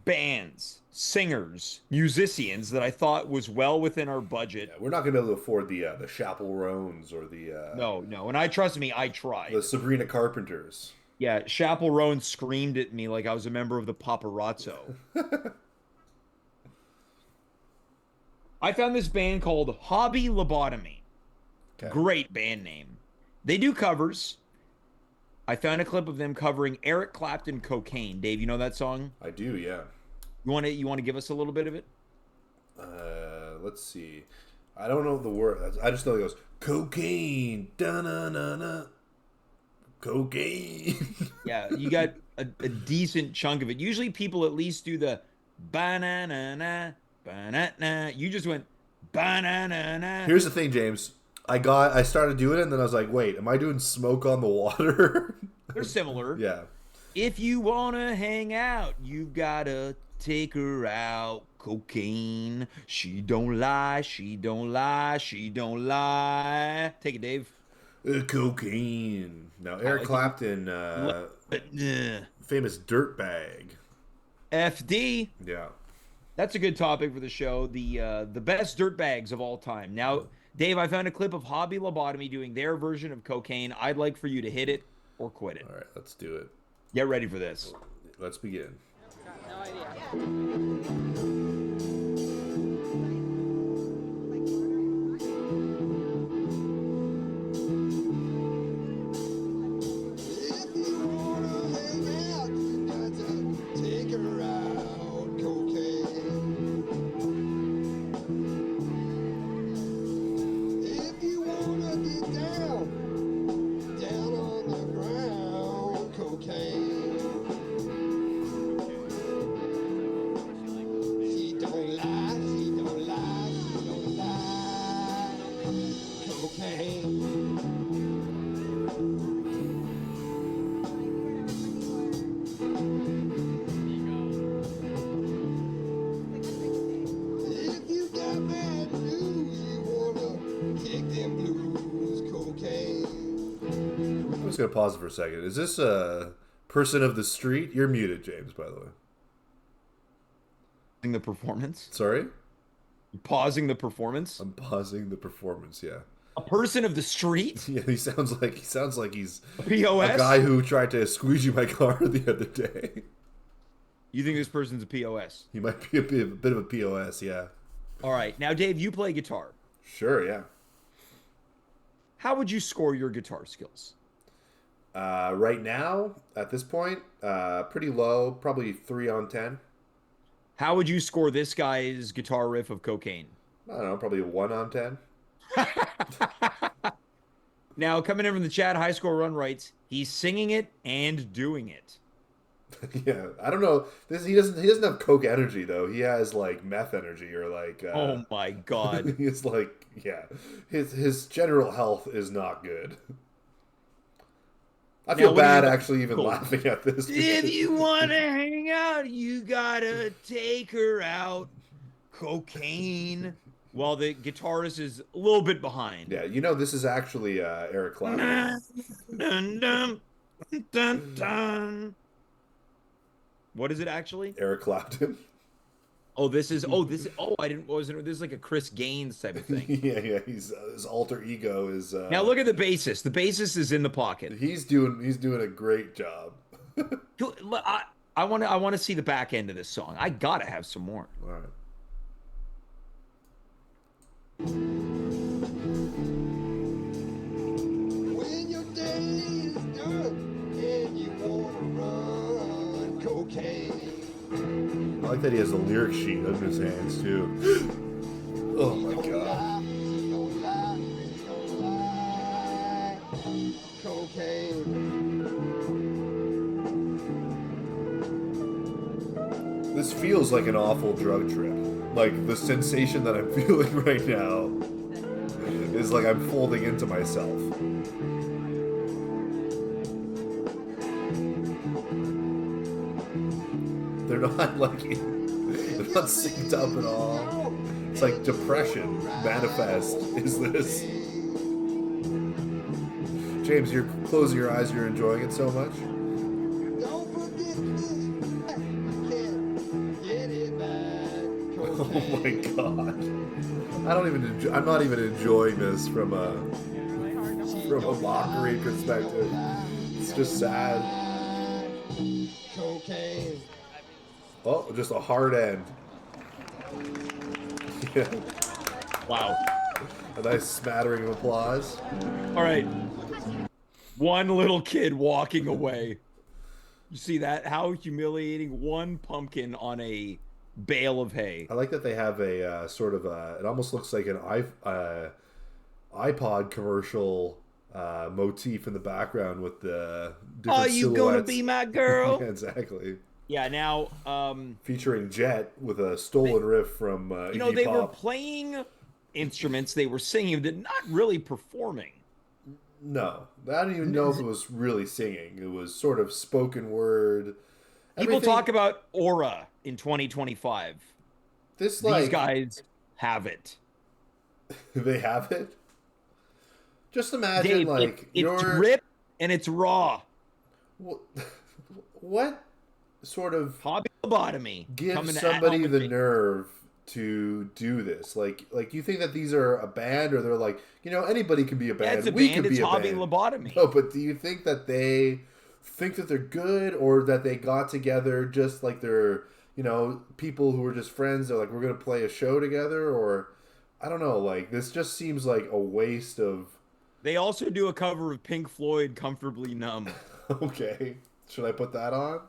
bands, singers, musicians that I thought was well within our budget. Yeah, we're not going to be able to afford the Chappell-Roans or the... No. And trust me, I tried. The Sabrina Carpenters. Yeah, Chappell-Roan screamed at me like I was a member of the paparazzo. I found this band called Hobby Lobotomy. Okay. Great band name. They do covers. I found a clip of them covering Eric Clapton Cocaine. Dave, you know that song? I do, yeah. You want to give us a little bit of it? Let's see. I don't know the word. I just know it goes, cocaine, da-na-na-na, cocaine. Yeah, you got a decent chunk of it. Usually people at least do the ba-na-na-na, ba-na-na. You just went ba-na-na-na. Here's the thing, James. I started doing it, and then I was like, wait, am I doing Smoke on the Water? They're similar. Yeah. If you want to hang out, you've got to take her out. Cocaine. She don't lie. She don't lie. She don't lie. Take it, Dave. Cocaine. Now, Eric Clapton, famous dirtbag. FD. Yeah. That's a good topic for the show. The best dirtbags of all time. Now, Dave, I found a clip of Hobby Lobotomy doing their version of Cocaine. I'd like for you to hit it or quit it. All right, let's do it. Get ready for this. Let's begin. No idea. I'm just going to pause it for a second. Is this a person of the street? You're muted, James, by the way. The performance? Sorry? You're pausing the performance? I'm pausing the performance, yeah. A person of the street? Yeah, he sounds like he's POS? a guy who tried to squeegee my car the other day. You think this person's a POS? He might be a bit of a POS, yeah. All right. Now, Dave, you play guitar. Sure, yeah. how would you score your guitar skills? Right now, at this point, pretty low, probably 3 on 10. How would you score this guy's guitar riff of Cocaine? I don't know, probably a 1 on 10. Now, coming in from the chat, High Score Run writes, he's singing it and doing it. Yeah, I don't know. He doesn't have coke energy though. He has like meth energy or like. Oh my god. He's like, yeah, his general health is not good. I feel bad actually even laughing at this. If you want to hang out, you gotta take her out. Cocaine. While the guitarist is a little bit behind. Yeah, you know this is actually Eric Clapton. Dun, dun, dun, dun. What is it actually? Eric Clapton. Oh, this is I didn't wasn't this is like a Chris Gaines type of thing. Yeah, he's his alter ego is Now look at the bassist. The bassist is in the pocket. He's doing a great job. I want to see the back end of this song. I got to have some more. All right. When your day is done and you wanna run cocaine. I like that he has a lyric sheet under his hands too. Oh my god. This feels like an awful drug trip. Like, the sensation that I'm feeling right now is like I'm folding into myself. They're not like, they're not synced up at all. It's like depression manifest is this. James, you're closing your eyes, you're enjoying it so much? Oh my god. I'm not even enjoying this from a mockery perspective. It's just sad. Oh, just a hard end. Yeah. Wow. A nice smattering of applause. All right. One little kid walking away. You see that? How humiliating. One pumpkin on a bale of hay. I like that they have a sort of it almost looks like an iPod commercial motif in the background with the different Are you silhouettes. gonna be my girl? Exactly. Yeah, now featuring Jet with a stolen riff from you know, Iggy they Pop. were playing instruments, they were singing, but not really performing. No, I don't even know if it was really singing. It was sort of spoken word. People talk about aura in 2025. These guys have it. They have it? Just imagine, Dave, like, it's ripped and it's raw. What sort of hobby lobotomy gives somebody the nerve to do this? Like you think that these are a band, or they're like, you know, anybody can be a band. Yeah, it's a we band, could be it's a hobby band. lobotomy. No, but do you think that they think that they're good, or that they got together just like they're, you know, people who are just friends? They're like, we're gonna play a show together, or I don't know. Like, this just seems like a waste of. They also do a cover of Pink Floyd, "Comfortably Numb." Okay, should I put that on?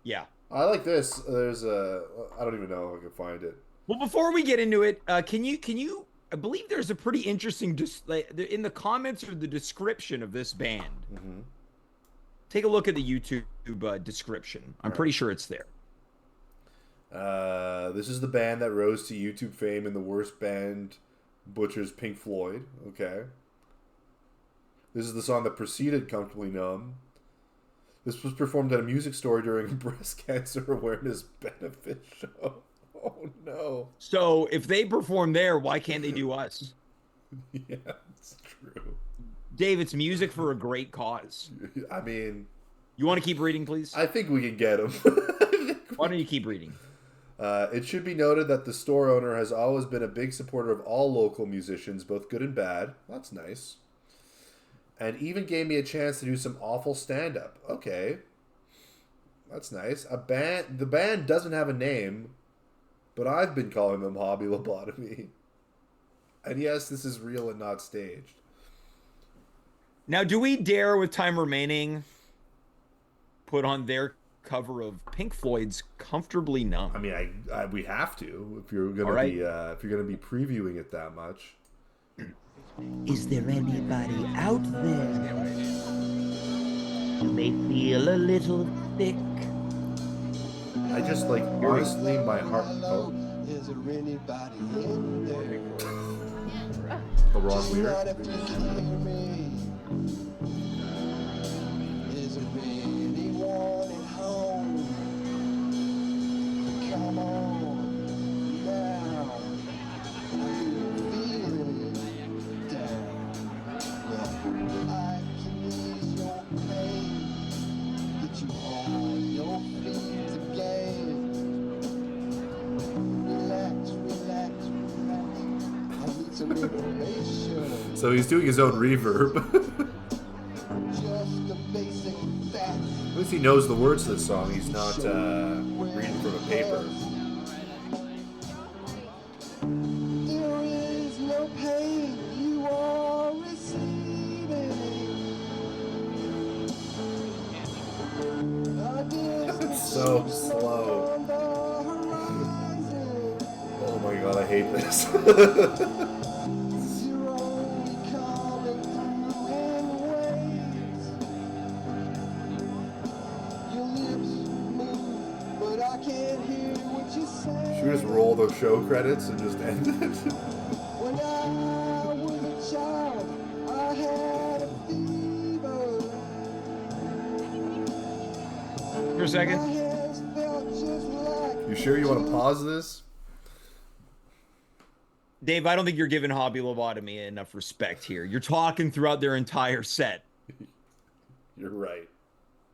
Yeah. I like this. There's a. I don't even know if I can find it. Well, before we get into it, can you? I believe there's a pretty interesting in the comments or the description of this band. Mm-hmm. Take a look at the YouTube description. I'm pretty sure it's there. This is the band that rose to YouTube fame in the worst band butchers Pink Floyd. Okay. This is the song that preceded "Comfortably Numb." This was performed at a music store during a breast cancer awareness benefit show. Oh no! So if they perform there, why can't they do us? Yeah, it's true. Dave, it's music for a great cause. I mean, you want to keep reading, please? I think we can get them. Why don't you keep reading? It should be noted that the store owner has always been a big supporter of all local musicians, both good and bad. That's nice. And even gave me a chance to do some awful stand-up. Okay. That's nice. The band doesn't have a name, but I've been calling them Hobby Lobotomy. And yes, this is real and not staged. Now, do we dare, with time remaining, put on their cover of Pink Floyd's "Comfortably Numb"? I mean, we have to if you're gonna right. be if you're gonna be previewing it that much. Is there anybody out there who may feel a little thick? I just like honestly, my heart. Oh, Is there anybody in there? the wrong Just lyric. not if you hear me. Is there anyone at home? Come on now. Are you feeling down? Well, I can ease your pain, get you on your feet again. Relax, relax, relax. I need some information. So he's doing his own reverb. Just the basic facts. At least he knows the words to the song. He's not reading from a paper. There is no pain you are receiving. So slow. On the horizon. Oh my god, I hate this. You're only coming through in waves. Your lips move, but I can't hear what you say. Should we just roll those show credits and just end it? When I was a child, I had a fever. For a second. My hands felt just like You sure you want to pause this? Dave, I don't think you're giving Hobby Lobotomy enough respect here. You're talking throughout their entire set. You're right.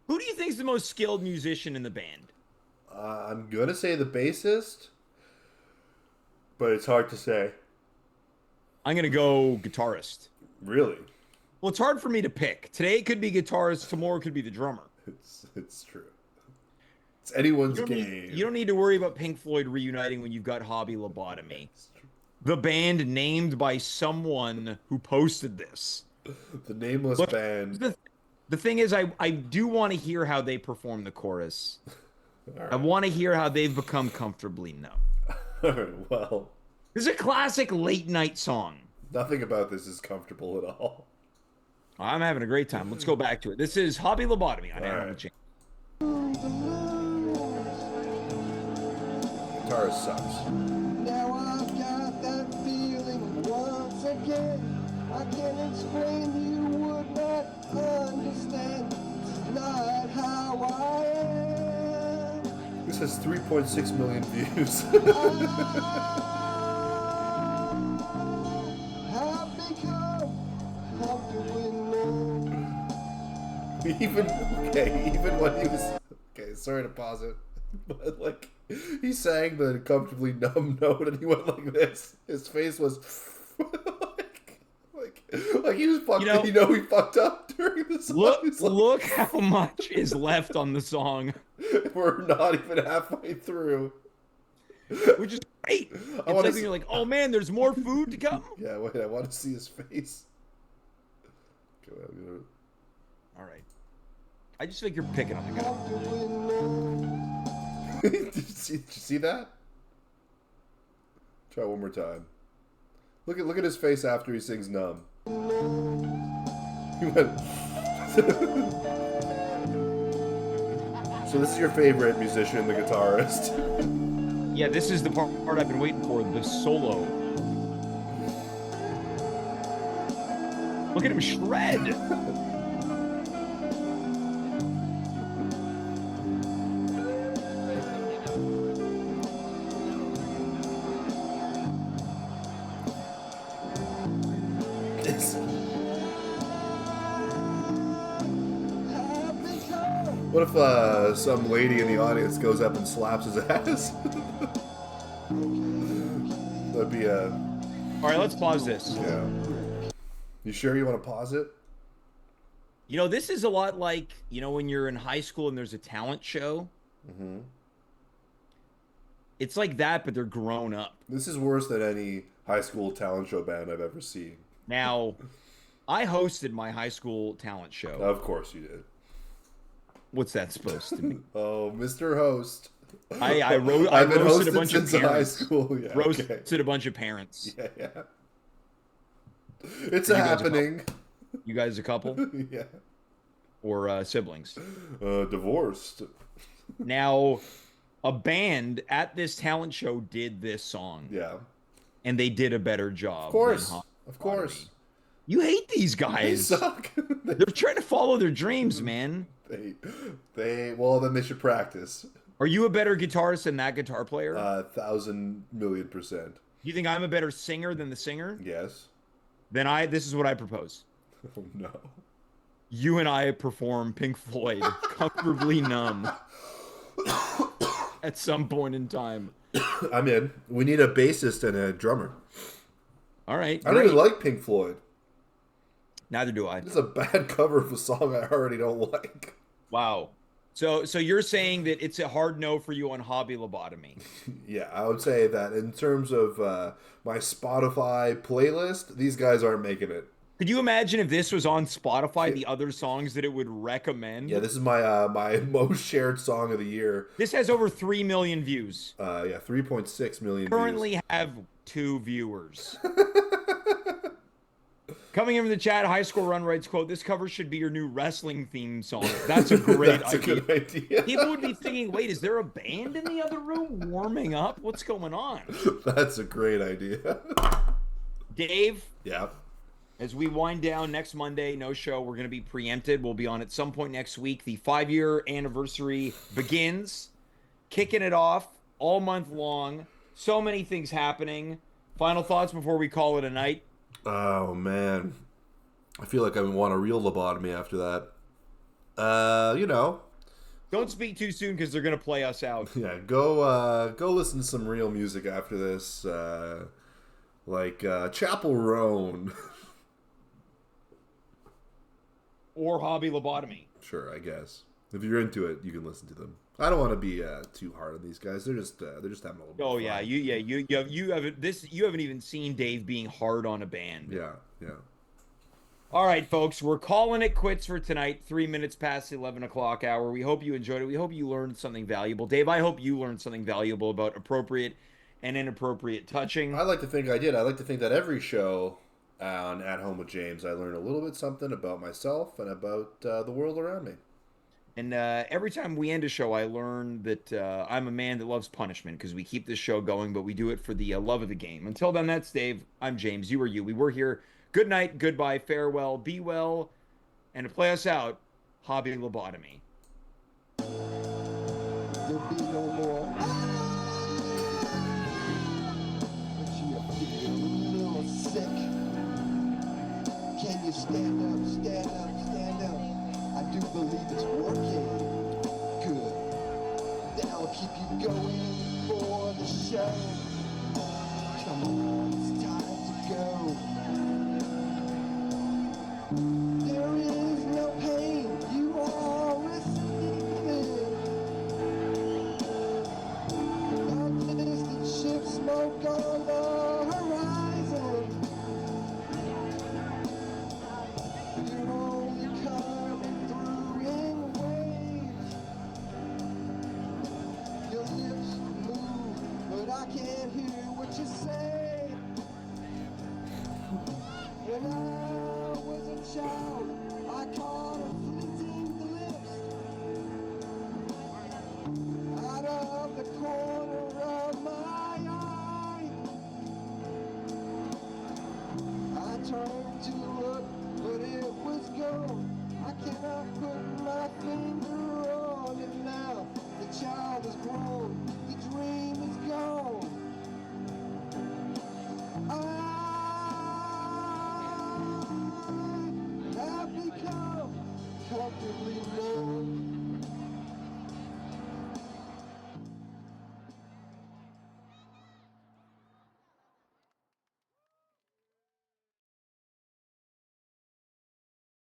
Who do you think is the most skilled musician in the band? I'm gonna say the bassist, but it's hard to say. I'm going to go guitarist. Really? Well, it's hard for me to pick. Today it could be guitarist, tomorrow it could be the drummer. It's true. It's anyone's You game. don't need to worry about Pink Floyd reuniting when you've got Hobby Lobotomy. The band named by someone who posted this. The nameless But band. the thing is, I do want to hear how they perform the chorus. All I want to hear how they've become comfortably numb. All right, well, This is a classic late night song. nothing about this is comfortable at all. I'm having a great time. Let's go back to it. This is Hobby Lobotomy on All Animal right. Jam. Guitar sucks. now I've got that feeling once again. I can't explain, you would not understand. It's not how I am. This has 3.6 million views. Have become comfortably numb. even when he was sorry to pause it, but like he sang the comfortably numb note and he went like this. His face was like he was fucked. He fucked up during the song. Look how much is left on the song. We're not even halfway through. Which is great. It's wanna like when you're like, oh man, there's more food to come. Yeah, wait, I want to see his face. Okay, All right. I just feel like you're picking on the guy. did you see that? Try one more time. Look at his face after he sings "Numb." He went. So this is your favorite musician, the guitarist. Yeah, this is the part I've been waiting for, the solo. Look at him shred. What if some lady in the audience goes up and slaps his ass? That'd be a. All right, let's pause this. Yeah. You sure you want to pause it? You know, this is a lot like, you know, when you're in high school and there's a talent show. Mm-hmm. It's like that, but they're grown up. This is worse than any high school talent show band I've ever seen. Now, I hosted my high school talent show. Of course you did. What's that supposed to mean? Oh, Mr. Host. I been roasted a hosted bunch of since parents. high school. Yeah, roasted a bunch of parents. Yeah. It's happening. You guys a couple? Yeah. Or siblings? Divorced. Now, a band at this talent show did this song. Yeah. And they did a better job. Of course. You hate these guys. They suck. They're trying to follow their dreams, man. Well, then they should practice. Are you a better guitarist than that guitar player? 1,000,000,000%. You think I'm a better singer than the singer? Yes. Then this is what I propose. Oh, no. You and I perform Pink Floyd, Comfortably Numb, at some point in time. I'm in. We need a bassist and a drummer. All right. I don't even like Pink Floyd. Neither do I. It's a bad cover of a song I already don't like. Wow. So you're saying that it's a hard no for you on Hobby Lobotomy? Yeah, I would say that in terms of my Spotify playlist, these guys aren't making it. Could you imagine if this was on Spotify, the other songs that it would recommend? Yeah, this is my my most shared song of the year. This has over 3 million views. 3.6 million Currently views. have 2 viewers. Coming in from the chat, High Score Run writes, quote, "This cover should be your new wrestling theme song." That's a great That's idea. a good idea. People would be thinking, wait, is there a band in the other room warming up? What's going on? That's a great idea. Dave? Yeah. As we wind down next Monday, no show. We're going to be preempted. We'll be on at some point next week. The 5-year anniversary begins. Kicking it off all month long. So many things happening. Final thoughts before we call it a night? Oh, man. I feel like I want a real lobotomy after that. Don't speak too soon because they're going to play us out. Yeah, go listen to some real music after this. Like Chapel Roan. Or Hobby Lobotomy. Sure, I guess. If you're into it, you can listen to them. I don't want to be too hard on these guys. They're just having a little bit of fun. You haven't even seen Dave being hard on a band. Yeah. All right, folks, we're calling it quits for tonight. 3 minutes past the 11 o'clock hour. We hope you enjoyed it. We hope you learned something valuable. Dave, I hope you learned something valuable about appropriate and inappropriate touching. I like to think I did. I like to think that every show on At Home with James, I learn a little bit something about myself and about the world around me. And every time we end a show, I learn that I'm a man that loves punishment because we keep this show going, but we do it for the love of the game. Until then, that's Dave. I'm James. You are you. We were here. Good night, goodbye, farewell, be well, and to play us out, Hobby Lobotomy. There'll be no more. But you feel a little sick. Can you stand up, stand up, stand up? I do believe it's working. Good. Then I'll keep you going for the show. Come on, it's time to go. There is no pain you are receiving. A distant ship smoke on the horizon. You're only coming through in waves. Your lips move, but I can't hear what you say. When I was a child, I caught a fleeting glimpse out of the corner of my eye. I turned to look, but it was gone. I cannot put my finger on it now. The child is grown, the dream is gone. I've become comfortably numb.